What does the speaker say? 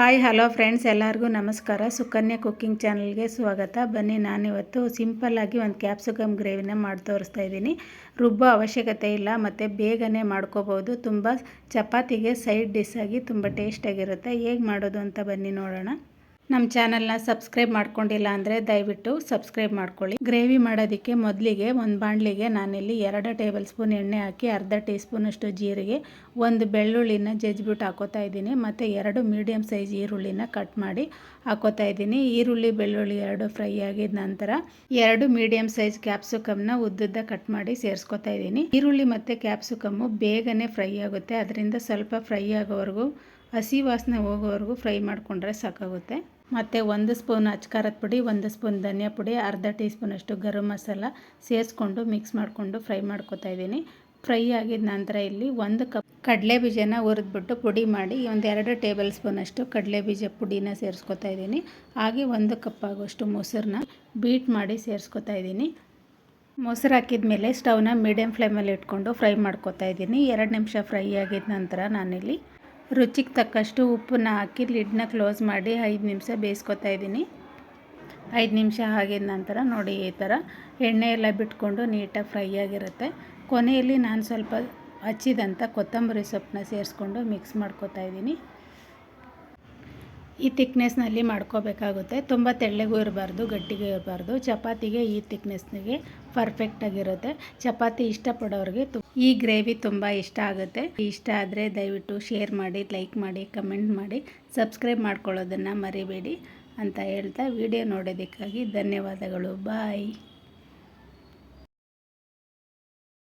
Hi hello friends, ಎಲ್ಲರಿಗೂ ನಮಸ್ಕಾರ. Sukanya cooking ಚಾನಲ್ಗೆ ಸ್ವಾಗತ. ಬನ್ನಿ, ನಾನಿವತ್ತು ಸಿಂಪಲ್ಲಾಗಿ ಒಂದು ಕ್ಯಾಪ್ಸಿಕಮ್ ಗ್ರೇವಿನ ಮಾಡಿ ತೋರಿಸ್ತಾ ಇದ್ದೀನಿ. ರುಬ್ಬೋ ಅವಶ್ಯಕತೆ ಇಲ್ಲ ಮತ್ತು ಬೇಗನೆ ಮಾಡ್ಕೋಬೋದು. ತುಂಬ ಚಪಾತಿಗೆ ಸೈಡ್ ಡಿಶ್ ಆಗಿ ತುಂಬ ಟೇಸ್ಟಾಗಿರುತ್ತೆ. ಹೇಗೆ ಮಾಡೋದು ಅಂತ ಬನ್ನಿ ನೋಡೋಣ. ನಮ್ಮ ಚಾನಲ್ನ ಸಬ್ಸ್ಕ್ರೈಬ್ ಮಾಡ್ಕೊಂಡಿಲ್ಲ ಅಂದರೆ ದಯವಿಟ್ಟು ಸಬ್ಸ್ಕ್ರೈಬ್ ಮಾಡ್ಕೊಳ್ಳಿ. ಗ್ರೇವಿ ಮಾಡೋದಕ್ಕೆ ಮೊದಲಿಗೆ ಒಂದು ಬಾಣಲಿಗೆ ನಾನಿಲ್ಲಿ 2 ಟೇಬಲ್ ಸ್ಪೂನ್ ಎಣ್ಣೆ ಹಾಕಿ ಅರ್ಧ ಟೀ ಸ್ಪೂನಷ್ಟು ಜೀರಿಗೆ, ಒಂದು ಬೆಳ್ಳುಳ್ಳಿನ ಜಜ್ಜಿಬಿಟ್ಟು ಹಾಕೋತಾ ಇದ್ದೀನಿ ಮತ್ತು 2 ಮೀಡಿಯಮ್ ಸೈಜ್ ಈರುಳ್ಳಿನ ಕಟ್ ಮಾಡಿ ಹಾಕೋತಾ ಇದ್ದೀನಿ. ಈರುಳ್ಳಿ ಬೆಳ್ಳುಳ್ಳಿ 2 ಫ್ರೈ ಆಗಿದ ನಂತರ 2 ಮೀಡಿಯಮ್ ಸೈಜ್ ಕ್ಯಾಪ್ಸಿಕಮ್ನ ಉದ್ದುದ್ದ ಕಟ್ ಮಾಡಿ ಸೇರಿಸ್ಕೊತಾ ಇದ್ದೀನಿ. ಈರುಳ್ಳಿ ಮತ್ತು ಕ್ಯಾಪ್ಸಿಕಮ್ಮು ಬೇಗನೆ ಫ್ರೈ ಆಗುತ್ತೆ, ಅದರಿಂದ ಸ್ವಲ್ಪ ಫ್ರೈ ಆಗೋವರೆಗೂ, ಹಸಿ ವಾಸನೆ ಹೋಗೋವರೆಗೂ ಫ್ರೈ ಮಾಡಿಕೊಂಡ್ರೆ ಸಾಕಾಗುತ್ತೆ. ಮತ್ತು 1 ಸ್ಪೂನ್ ಅಚ್ಕಾರದ ಪುಡಿ, 1 ಸ್ಪೂನ್ ಧನಿಯಾ ಪುಡಿ, ಅರ್ಧ ಟೀ ಸ್ಪೂನಷ್ಟು ಗರಂ ಮಸಾಲ ಸೇರಿಸ್ಕೊಂಡು ಮಿಕ್ಸ್ ಮಾಡಿಕೊಂಡು ಫ್ರೈ ಮಾಡ್ಕೊತಾ ಇದ್ದೀನಿ. ಫ್ರೈ ಆಗಿದ ನಂತರ ಇಲ್ಲಿ 1 ಕಪ್ ಕಡಲೆ ಬೀಜನ ಹುರಿದ್ಬಿಟ್ಟು ಪುಡಿ ಮಾಡಿ 2 ಟೇಬಲ್ ಸ್ಪೂನಷ್ಟು ಕಡಲೆ ಬೀಜ ಪುಡಿನ ಸೇರಿಸ್ಕೊತಾ ಇದ್ದೀನಿ. ಹಾಗೆ 1 ಕಪ್ ಆಗೋಷ್ಟು ಮೊಸರನ್ನ ಬೀಟ್ ಮಾಡಿ ಸೇರಿಸ್ಕೊತಾ ಇದ್ದೀನಿ. ಮೊಸರು ಹಾಕಿದ ಮೇಲೆ ಸ್ಟವ್ನ ಮೀಡಿಯಮ್ ಫ್ಲೇಮಲ್ಲಿ ಇಟ್ಕೊಂಡು ಫ್ರೈ ಮಾಡ್ಕೊತಾ ಇದ್ದೀನಿ. 2 ನಿಮಿಷ ಫ್ರೈ ಆಗಿದ ನಂತರ ನಾನಿಲ್ಲಿ ರುಚಿಗೆ ತಕ್ಕಷ್ಟು ಉಪ್ಪನ್ನ ಹಾಕಿ ಲಿಡ್ನ ಕ್ಲೋಸ್ ಮಾಡಿ 5 ನಿಮಿಷ ಬೇಯಿಸ್ಕೊತಾ ಇದ್ದೀನಿ. 5 ನಿಮಿಷ ಆಗಿದ ನಂತರ ನೋಡಿ, ಈ ಥರ ಎಣ್ಣೆ ಎಲ್ಲ ಬಿಟ್ಕೊಂಡು ನೀಟಾಗಿ ಫ್ರೈ ಆಗಿರುತ್ತೆ. ಕೊನೆಯಲ್ಲಿ ನಾನು ಸ್ವಲ್ಪ ಹಚ್ಚಿದಂಥ ಕೊತ್ತಂಬರಿ ಸೊಪ್ಪನ್ನ ಸೇರಿಸ್ಕೊಂಡು ಮಿಕ್ಸ್ ಮಾಡ್ಕೊತಾ ಇದ್ದೀನಿ. ಈ ತಿಕ್ನೆಸ್ನಲ್ಲಿ ಮಾಡ್ಕೋಬೇಕಾಗುತ್ತೆ. ತುಂಬ ತೆಳ್ಳಗೂ ಇರಬಾರ್ದು, ಗಟ್ಟಿಗೆ ಇರಬಾರ್ದು. ಚಪಾತಿಗೆ ಈ ತಿಕ್ನೆಸ್ನಿಗೆ ಪರ್ಫೆಕ್ಟಾಗಿರುತ್ತೆ. ಚಪಾತಿ ಇಷ್ಟಪಡೋರಿಗೆ ಈ ಗ್ರೇವಿ ತುಂಬ ಇಷ್ಟ ಆಗುತ್ತೆ. ಇಷ್ಟ ಆದರೆ ದಯವಿಟ್ಟು ಶೇರ್ ಮಾಡಿ, ಲೈಕ್ ಮಾಡಿ, ಕಮೆಂಟ್ ಮಾಡಿ, ಸಬ್ಸ್ಕ್ರೈಬ್ ಮಾಡ್ಕೊಳ್ಳೋದನ್ನು ಮರಿಬೇಡಿ ಅಂತ ಹೇಳ್ತಾ ವಿಡಿಯೋ ನೋಡೋದಕ್ಕಾಗಿ ಧನ್ಯವಾದಗಳು. ಬಾಯ್.